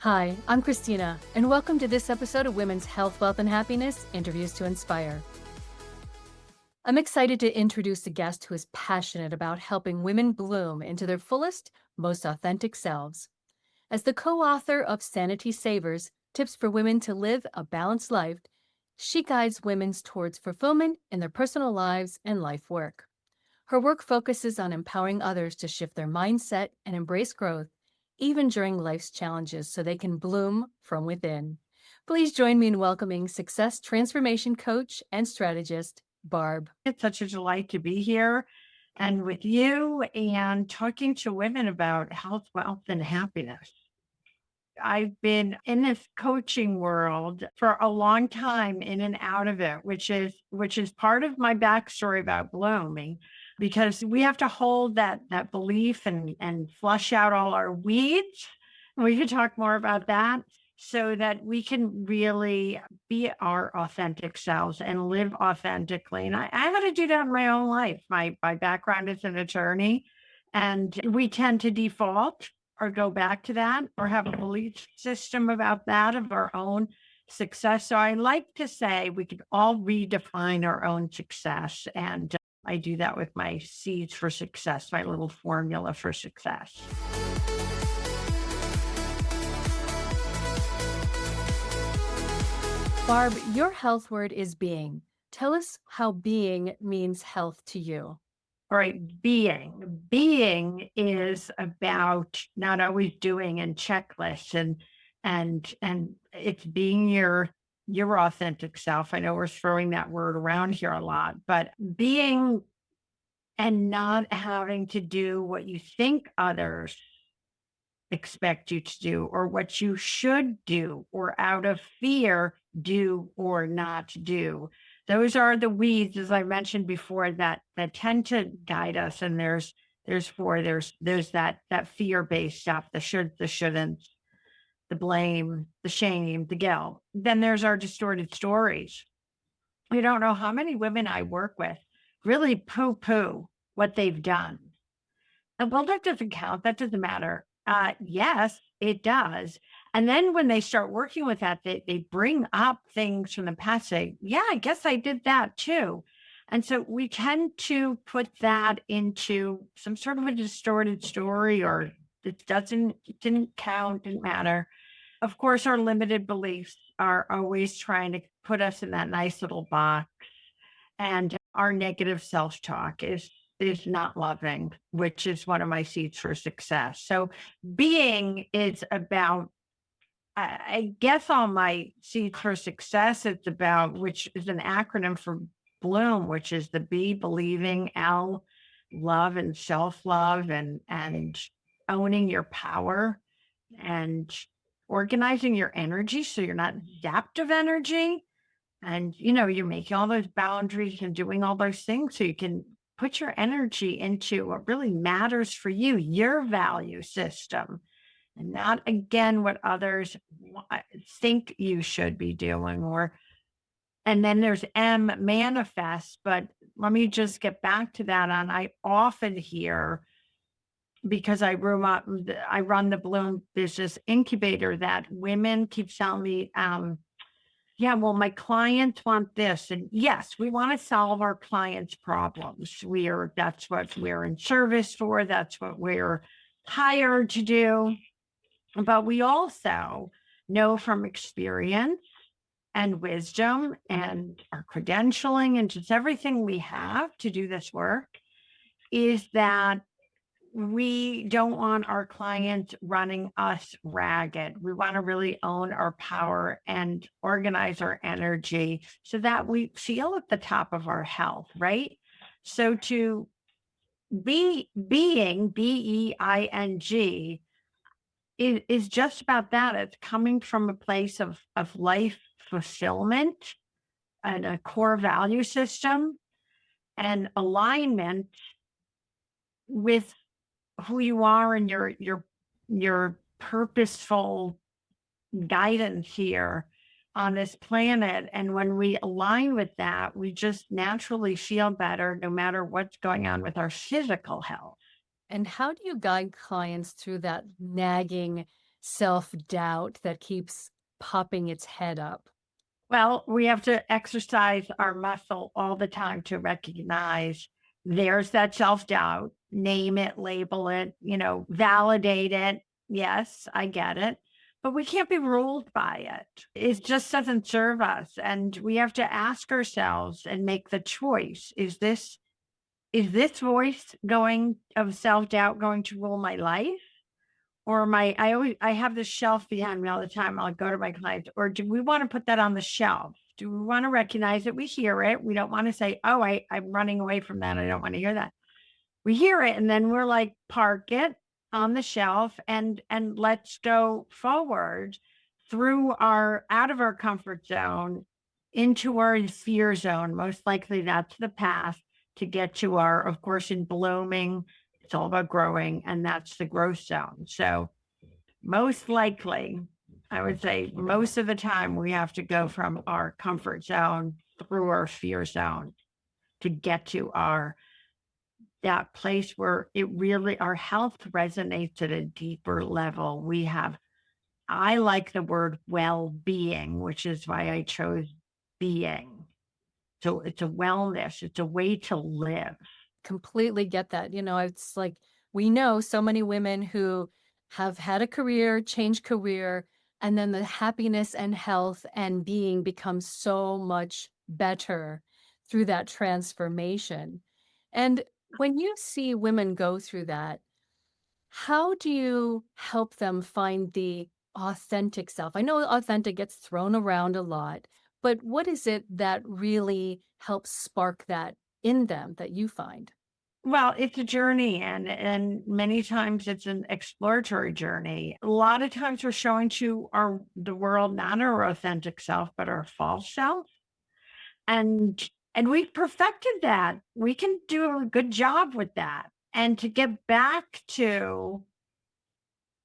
Hi, I'm Christina, and welcome to this episode of Women's Health, Wealth, and Happiness Interviews to Inspire. I'm excited to introduce a guest who is passionate about helping women bloom into their fullest, most authentic selves. As the co-author of Sanity Savers, Tips for Women to Live a Balanced Life, she guides women towards fulfillment in their personal lives and life work. Her work focuses on empowering others to shift their mindset and embrace growth, even during life's challenges, so they can bloom from within. Please join me in welcoming success transformation coach and strategist, Barb. It's such a delight to be here and with you and talking to women about health, wealth, and happiness. I've been in this coaching world for a long time, in and out of it, which is part of my backstory about blooming, because we have to hold that belief and flush out all our weeds. We could talk more about that so that we can really be our authentic selves and live authentically. And I had to do that in my own life. My background is an attorney, and we tend to default or go back to that or have a belief system about that of our own success. So I like to say we can all redefine our own success. And I do that with my seeds for success, my little formula for success. Barb, your health word is being. Tell us how being means health to you. All right, being is about not always doing and checklists and it's being your authentic self. I know we're throwing that word around here a lot, but being and not having to do what you think others expect you to do or what you should do or out of fear do or not do. Those are the weeds, as I mentioned before, that tend to guide us. And there's that fear-based stuff, the should, the shouldn't, the blame, the shame, the guilt. Then there's our distorted stories. We don't know how many women I work with really poo-poo what they've done. And well, that doesn't count. That doesn't matter. Yes, it does. And then when they start working with that, they bring up things from the past, say, yeah, I guess I did that too. And so we tend to put that into some sort of a distorted story, or it didn't count, didn't matter. Of course, our limited beliefs are always trying to put us in that nice little box. And our negative self-talk is not loving, which is one of my seeds for success. So being is about, I guess all my seeds for success, it's about, which is an acronym for Bloom, which is the B, believing, L, love and self-love, and owning your power and organizing your energy so you're not zapped of energy. And, you're making all those boundaries and doing all those things so you can put your energy into what really matters for you, your value system, and not again what others think you should be doing. And then there's M, manifest. But let me just get back to that. And I often hear, because I run the Bloom Business Incubator, that women keep telling me, yeah, well, my clients want this. And yes, we want to solve our clients' problems. That's what we're in service for. That's what we're hired to do. But we also know from experience and wisdom and our credentialing and just everything we have to do this work is that we don't want our clients running us ragged. We want to really own our power and organize our energy so that we feel at the top of our health, right? So to being, BEING, is just about that. It's coming from a place of life fulfillment and a core value system and alignment with who you are and your purposeful guidance here on this planet. And when we align with that, we just naturally feel better no matter what's going on with our physical health. And how do you guide clients through that nagging self-doubt that keeps popping its head up? Well, we have to exercise our muscle all the time to recognize there's that self doubt, name it, label it, validate it. Yes, I get it. But we can't be ruled by it. It just doesn't serve us. And we have to ask ourselves and make the choice. Is this voice going of self doubt going to rule my life? Or I have this shelf behind me all the time. I'll go to my clients, or do we want to put that on the shelf? Do we want to recognize it? We hear it. We don't want to say, oh, I'm running away from that. I don't want to hear that. We hear it and then we're like, park it on the shelf and let's go forward through our out of our comfort zone into our fear zone. Most likely that's the path to get to our, of course, in blooming, it's all about growing, and that's the growth zone. So most likely, I would say most of the time we have to go from our comfort zone through our fear zone to get to that place where it really our health resonates at a deeper level. I like the word well-being, which is why I chose being. So it's a wellness, it's a way to live. Completely get that. It's like we know so many women who have had a career, change career, and then the happiness and health and being becomes so much better through that transformation. And when you see women go through that, how do you help them find the authentic self? I know authentic gets thrown around a lot, but what is it that really helps spark that in them that you find? Well, it's a journey and many times it's an exploratory journey. A lot of times we're showing to the world not our authentic self, but our false self. And we've perfected that. We can do a good job with that. And to get back to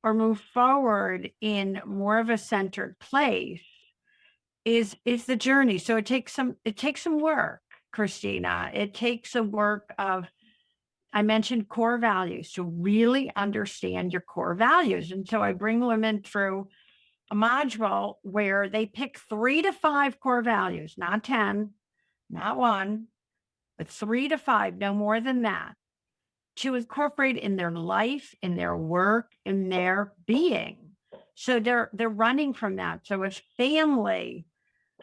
or move forward in more of a centered place is the journey. So it takes some work, Christina. It takes a work of I mentioned core values to really understand your core values. And so I bring women through a module where they pick 3 to 5 core values, not 10, not one, but 3 to 5, no more than that, to incorporate in their life, in their work, in their being. So they're running from that. So if family,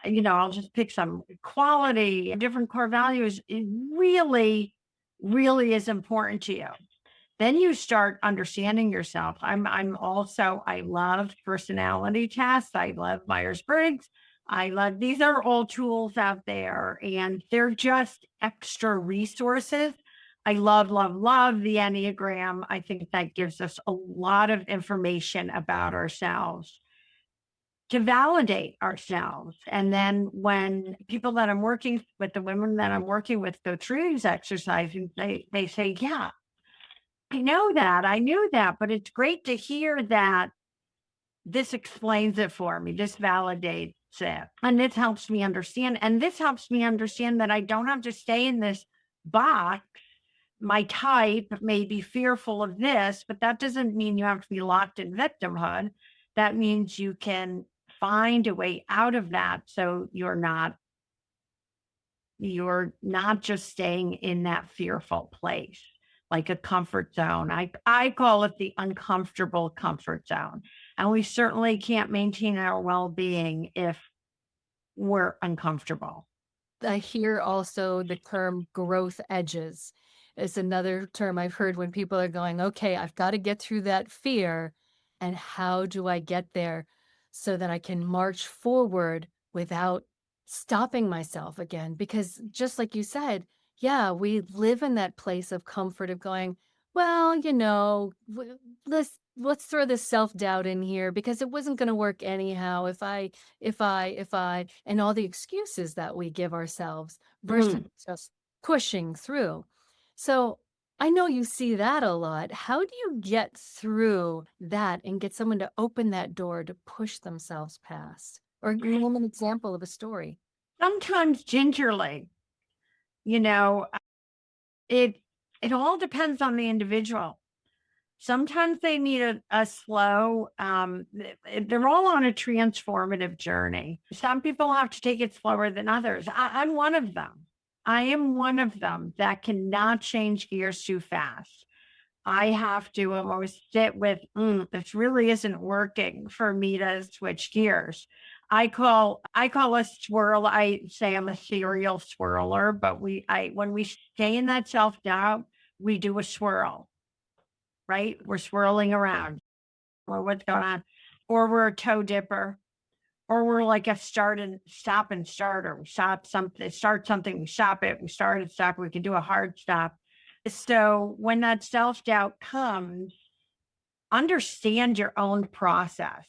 I'll just pick some quality, different core values, it really, really is important to you. Then you start understanding yourself. I love personality tests. I love Myers-Briggs. These are all tools out there and they're just extra resources. I love, love, love the Enneagram. I think that gives us a lot of information about ourselves to validate ourselves. And then when people that I'm working with, the women that I'm working with go through these exercises, they say, yeah, I know that. I knew that, but it's great to hear that this explains it for me. This validates it. And this helps me understand. And this helps me understand that I don't have to stay in this box. My type may be fearful of this, but that doesn't mean you have to be locked in victimhood. That means you can find a way out of that so you're not just staying in that fearful place, like a comfort zone. I call it the uncomfortable comfort zone. And we certainly can't maintain our well-being if we're uncomfortable. I hear also the term growth edges is another term I've heard when people are going, okay, I've got to get through that fear. And how do I get there so that I can march forward without stopping myself again? Because just like you said, yeah, we live in that place of comfort of going, well, let's throw this self-doubt in here because it wasn't going to work anyhow if I, and all the excuses that we give ourselves versus Mm. just pushing through. So I know you see that a lot. How do you get through that and get someone to open that door to push themselves past? Or give them an example of a story. Sometimes gingerly, you know, it it all depends on the individual. Sometimes they need a slow, they're all on a transformative journey. Some people have to take it slower than others. I'm one of them. I am one of them that cannot change gears too fast. I have to almost sit with, this really isn't working for me to switch gears. I call a swirl. I say I'm a serial swirler, but when we stay in that self doubt, we do a swirl, right? We're swirling around, or what's going on, or we're a toe dipper, or we're like a start and stop and starter. We start something, we stop it, we start and stop. We can do a hard stop. So when that self doubt comes, understand your own process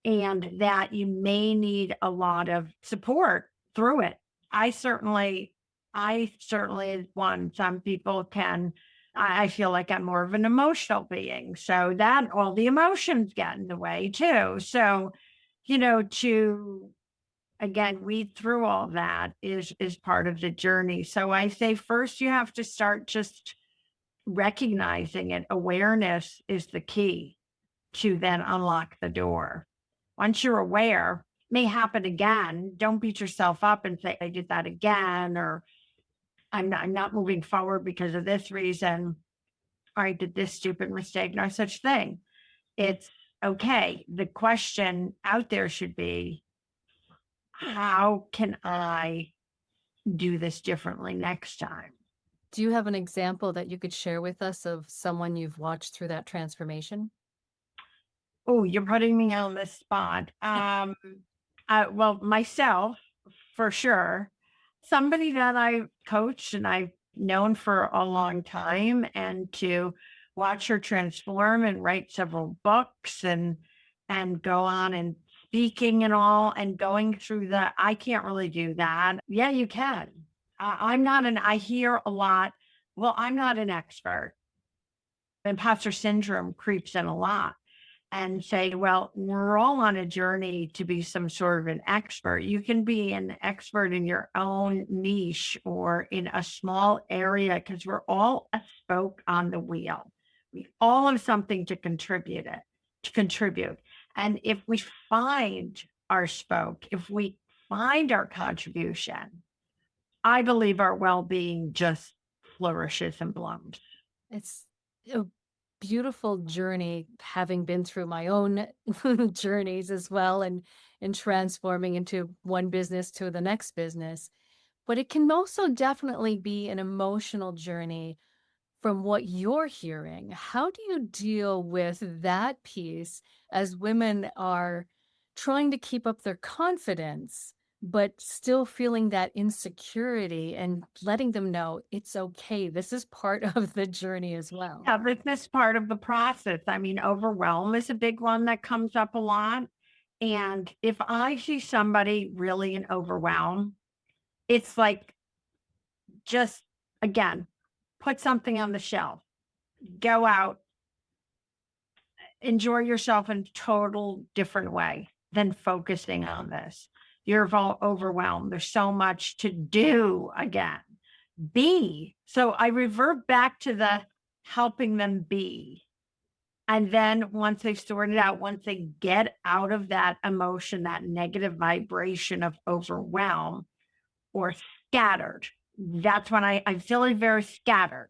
and that you may need a lot of support through it. I certainly, is one. Some people can, I feel like I'm more of an emotional being. So that all the emotions get in the way too. So, to again weed through all that is part of the journey. So I say first you have to start just recognizing it. Awareness is the key to then unlock the door. Once you're aware, may happen again. Don't beat yourself up and say, I did that again, or I'm not moving forward because of this reason, or I did this stupid mistake. No such thing. It's okay. The question out there should be, how can I do this differently next time? Do you have an example that you could share with us of someone you've watched through that transformation? Oh, you're putting me on the spot. Well, myself, for sure. Somebody that I coached and I've known for a long time, and to watch her transform and write several books and go on and speaking and all and going through that. I can't really do that. Yeah, you can. I'm not I hear a lot. Well, I'm not an expert. Imposter syndrome creeps in a lot, and say, well, we're all on a journey to be some sort of an expert. You can be an expert in your own niche or in a small area because we're all a spoke on the wheel. We all have something to contribute. And if we find our spoke, if we find our contribution, I believe our well-being just flourishes and blooms. It's a beautiful journey, having been through my own journeys as well, and transforming into one business to the next business. But it can also definitely be an emotional journey from what you're hearing. How do you deal with that piece as women are trying to keep up their confidence, but still feeling that insecurity, and letting them know it's okay? This is part of the journey as well. Yeah, this part of the process. I mean, overwhelm is a big one that comes up a lot. And if I see somebody really in overwhelm, it's like, just again, put something on the shelf, go out, enjoy yourself in a total different way than focusing on this. You're overwhelmed. There's so much to do again. Be. So I revert back to the helping them be. And then once they've sorted out, once they get out of that emotion, that negative vibration of overwhelm or scattered, that's when I'm feeling very scattered.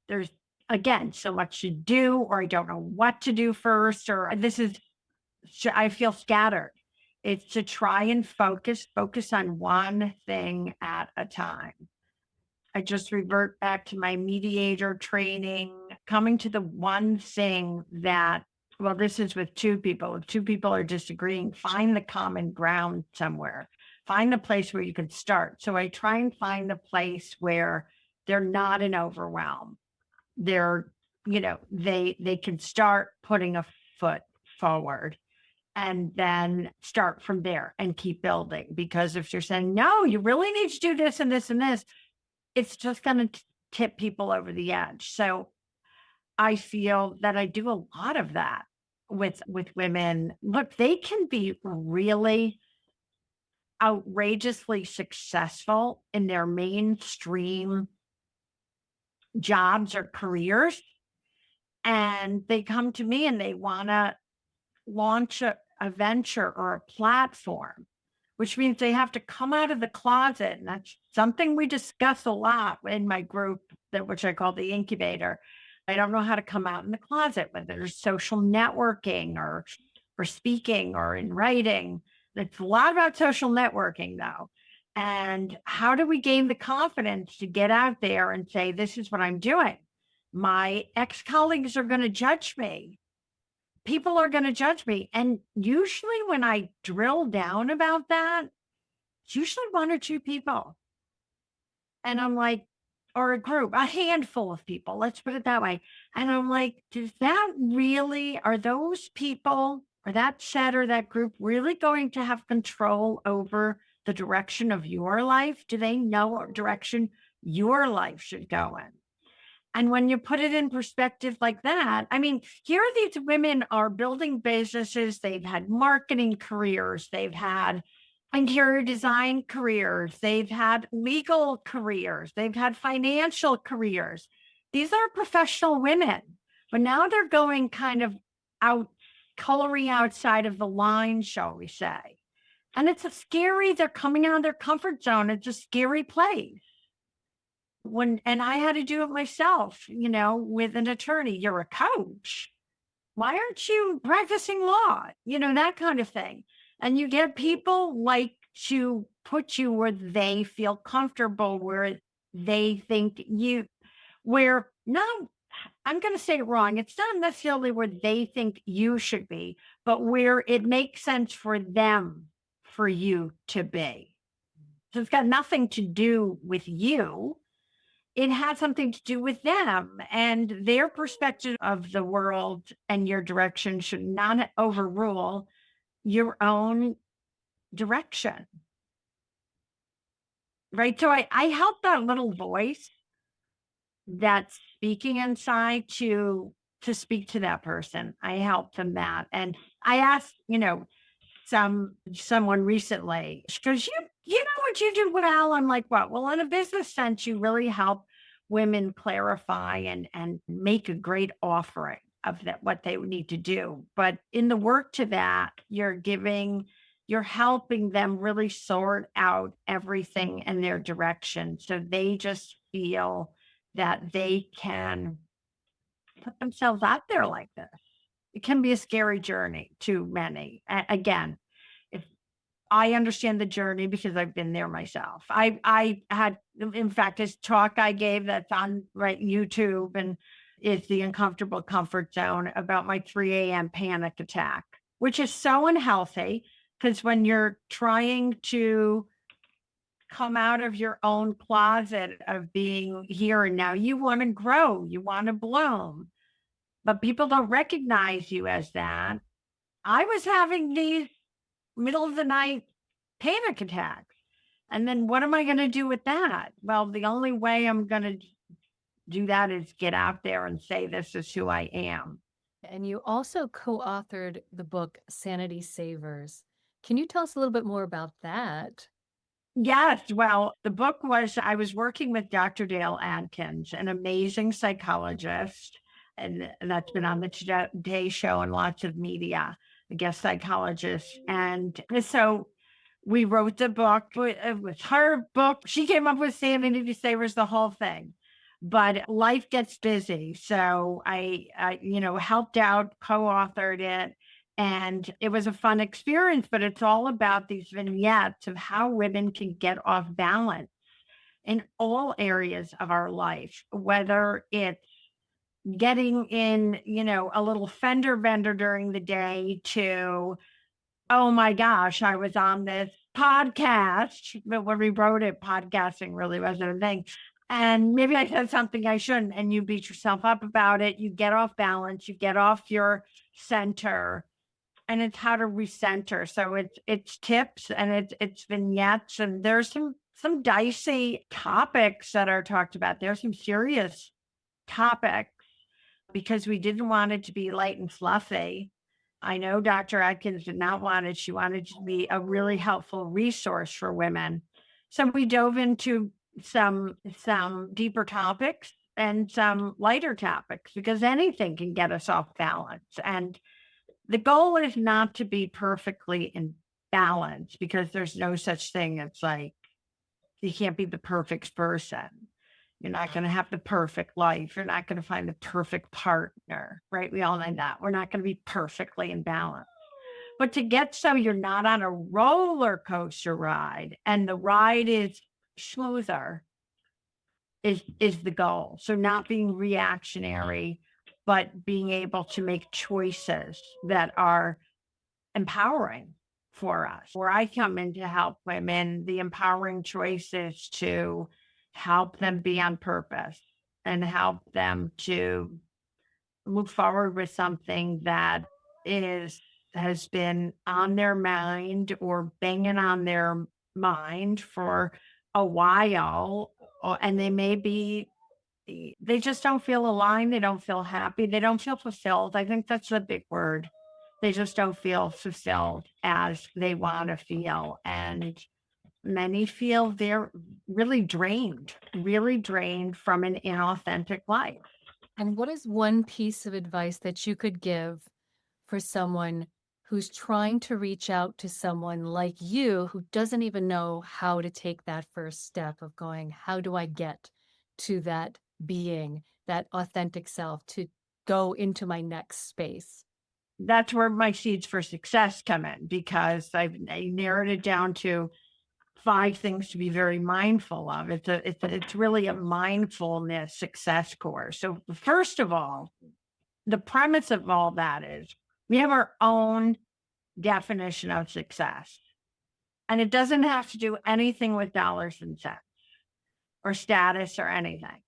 There's, again, so much to do, or I don't know what to do first, or I feel scattered. It's to try and focus on one thing at a time. I just revert back to my mediator training, coming to the one thing that, well, this is with two people. If two people are disagreeing, find the common ground somewhere. Find a place where you can start. So I try and find a place where they're not in overwhelm. They're, they can start putting a foot forward, and then start from there and keep building. Because if you're saying, no, you really need to do this and this and this, it's just going to tip people over the edge. So I feel that I do a lot of that with women. Look, they can be really outrageously successful in their mainstream jobs or careers, and they come to me and they want to launch a venture or a platform, which means they have to come out of the closet. And that's something we discuss a lot in my group, which I call the incubator. I don't know how to come out in the closet, whether it's social networking or speaking or in writing. It's a lot about social networking though. And how do we gain the confidence to get out there and say, this is what I'm doing? My ex-colleagues are going to judge me. People are going to judge me. And usually when I drill down about that, it's usually one or two people. And I'm like, or a group, a handful of people, let's put it that way. And I'm like, are those people or that set or that group really going to have control over the direction of your life? Do they know what direction your life should go in? And when you put it in perspective like that, I mean, here these women are building businesses. They've had marketing careers. They've had interior design careers. They've had legal careers. They've had financial careers. These are professional women, but now they're going kind of out, coloring outside of the line, shall we say. And they're coming out of their comfort zone. It's a scary place. And I had to do it myself, with an attorney. You're a coach. Why aren't you practicing law? That kind of thing. And you get people like to put you where they feel comfortable, where they think I'm going to say it wrong. It's not necessarily where they think you should be, but where it makes sense for them, for you to be. So it's got nothing to do with you. It has something to do with them, and their perspective of the world and your direction should not overrule your own direction. Right. So I help that little voice that's speaking inside to speak to that person. I help them that. And I asked, someone recently, she goes, you know what you do well? I'm like, what? Well, in a business sense, you really help women clarify and make a great offering of what they would need to do. But in the work to that, you're helping them really sort out everything in their direction. So they just feel that they can put themselves out there like this. It can be a scary journey to many. Again, if I understand the journey because I've been there myself. I had, in fact, this talk I gave that's on YouTube, and it's the uncomfortable comfort zone, about my 3 a.m. panic attack, which is so unhealthy because when you're trying to come out of your own closet of being here and now, you want to grow, you want to bloom, but people don't recognize you as that. I was having these middle of the night panic attacks. And then what am I going to do with that? Well, the only way I'm going to do that is get out there and say, this is who I am. And you also co-authored the book, Sanity Savers. Can you tell us a little bit more about that? Yes. Well, the book I was working with Dr. Dale Adkins, an amazing psychologist, and that's been on the Today Show and lots of media, a guest psychologist. And so we wrote the book. It was her book. She came up with Sanity Savers, the whole thing. But life gets busy. So I helped out, co-authored it. And it was a fun experience, but it's all about these vignettes of how women can get off balance in all areas of our life, whether it's getting in, a little fender bender during the day to, oh my gosh, I was on this podcast, but when we wrote it, podcasting really wasn't a thing. And maybe I said something I shouldn't, and you beat yourself up about it. You get off balance, you get off your center, and it's how to recenter. So it's tips and it's vignettes, and there's some dicey topics that are talked about. There's some serious topics because we didn't want it to be light and fluffy. I know Dr. Atkins did not want it. She wanted to be a really helpful resource for women. So we dove into some deeper topics and some lighter topics because anything can get us off balance. And the goal is not to be perfectly in balance because there's no such thing as like, you can't be the perfect person. You're not going to have the perfect life. You're not going to find the perfect partner, right? We all know that. We're not going to be perfectly in balance. But to get so you're not on a roller coaster ride and the ride is smoother is the goal. So not being reactionary, but being able to make choices that are empowering for us. Where I come in to help women, the empowering choice is to help them be on purpose and help them to move forward with something that has been on their mind or banging on their mind for a while, and they just don't feel aligned, they don't feel happy, they don't feel fulfilled. I think that's the big word. They just don't feel fulfilled as they want to feel. And many feel they're really drained from an inauthentic life. And what is one piece of advice that you could give for someone who's trying to reach out to someone like you who doesn't even know how to take that first step of going, how do I get to that being, that authentic self, to go into my next space? That's where my seeds for success come in because I narrowed it down to 5 things to be very mindful of. It's really a mindfulness success course. So first of all, the premise of all that is we have our own definition of success. And it doesn't have to do anything with dollars and cents or status or anything.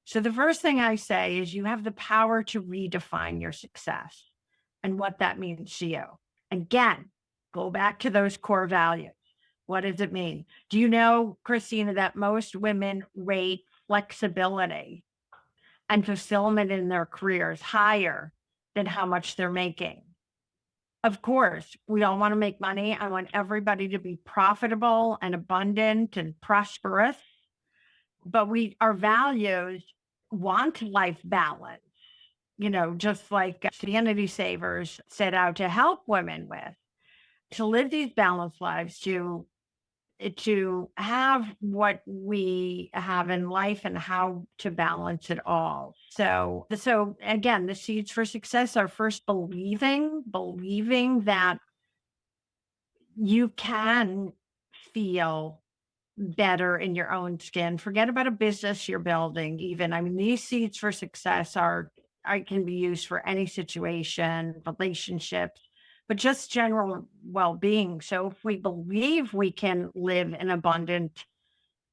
So the first thing I say is you have the power to redefine your success and what that means to you. Again, go back to those core values. What does it mean? Do you know, Christina, that most women rate flexibility and fulfillment in their careers higher than how much they're making? Of course, we all want to make money. I want everybody to be profitable and abundant and prosperous, but our values want life balance, just like Sanity Savers set out to help women with, to live these balanced lives, to have what we have in life and how to balance it all. So again, the seeds for success are first believing that you can feel better in your own skin. Forget about a business you're building even. I mean, these seeds for success can be used for any situation, relationships, but just general well-being. So if we believe we can live an abundant,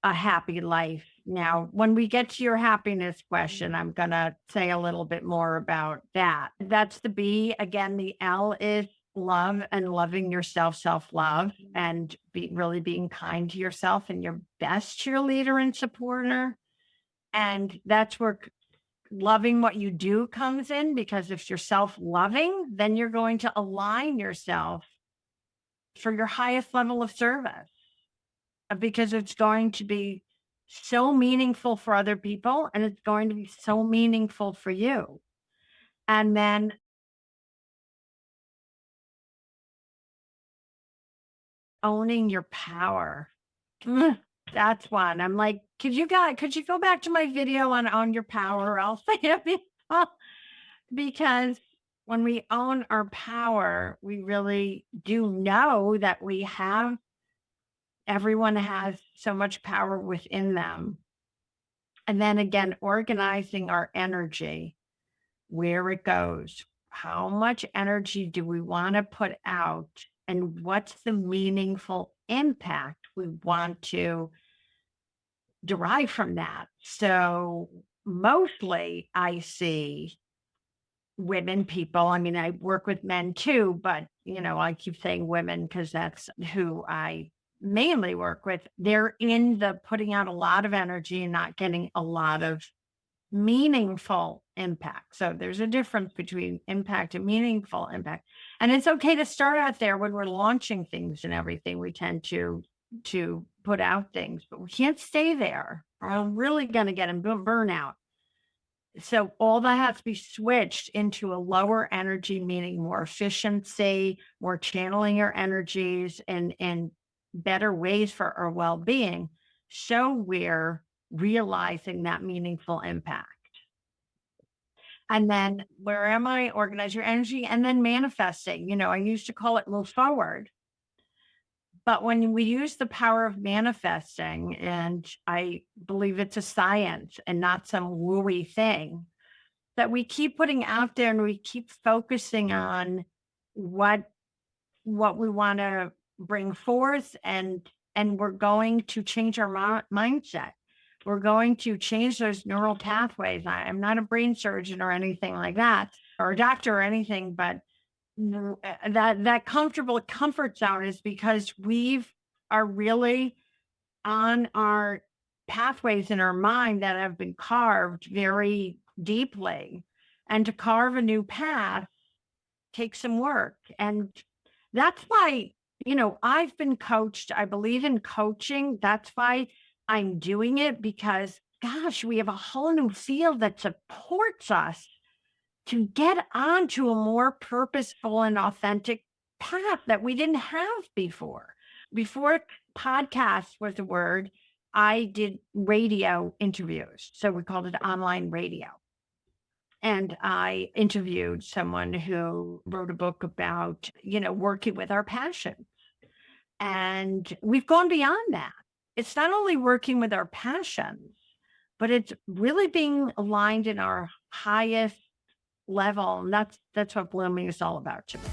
a happy life. Now, when we get to your happiness question, I'm going to say a little bit more about that. That's the B. Again, the L is love and loving yourself, self-love, and really being kind to yourself and your best cheerleader and supporter. And that's where loving what you do comes in, because if you're self-loving, then you're going to align yourself for your highest level of service, because it's going to be so meaningful for other people and it's going to be so meaningful for you. And then owning your power. That's one. I'm like, could you go back to my video on own your power? I'll say it. Because when we own our power, we really do know that everyone has so much power within them. And then again, organizing our energy, where it goes. How much energy do we want to put out? And what's the meaningful impact we want to derive from that? So mostly I see people. I mean, I work with men too, but I keep saying women because that's who I mainly work with. They're in the putting out a lot of energy and not getting a lot of meaningful impact. So there's a difference between impact and meaningful impact. And it's okay to start out there when we're launching things and everything. We tend to put out things, but we can't stay there. We're really going to get in burnout. So all that has to be switched into a lower energy, meaning more efficiency, more channeling your energies and better ways for our well-being. So we're realizing that meaningful impact. And then where am I? Organize your energy and then manifesting. I used to call it move forward. But when we use the power of manifesting, and I believe it's a science and not some wooey thing, that we keep putting out there and we keep focusing on what we want to bring forth, and we're going to change our mindset. We're going to change those neural pathways. I'm not a brain surgeon or anything like that, or a doctor or anything, but that comfortable comfort zone is because we've are really on our pathways in our mind that have been carved very deeply. And to carve a new path takes some work. And that's why, I've been coached. I believe in coaching. That's why I'm doing it, because gosh, we have a whole new field that supports us to get onto a more purposeful and authentic path that we didn't have before. Before podcast was a word, I did radio interviews. So we called it online radio. And I interviewed someone who wrote a book about, working with our passion. And we've gone beyond that. It's not only working with our passions, but it's really being aligned in our highest level. And that's what blooming is all about to me.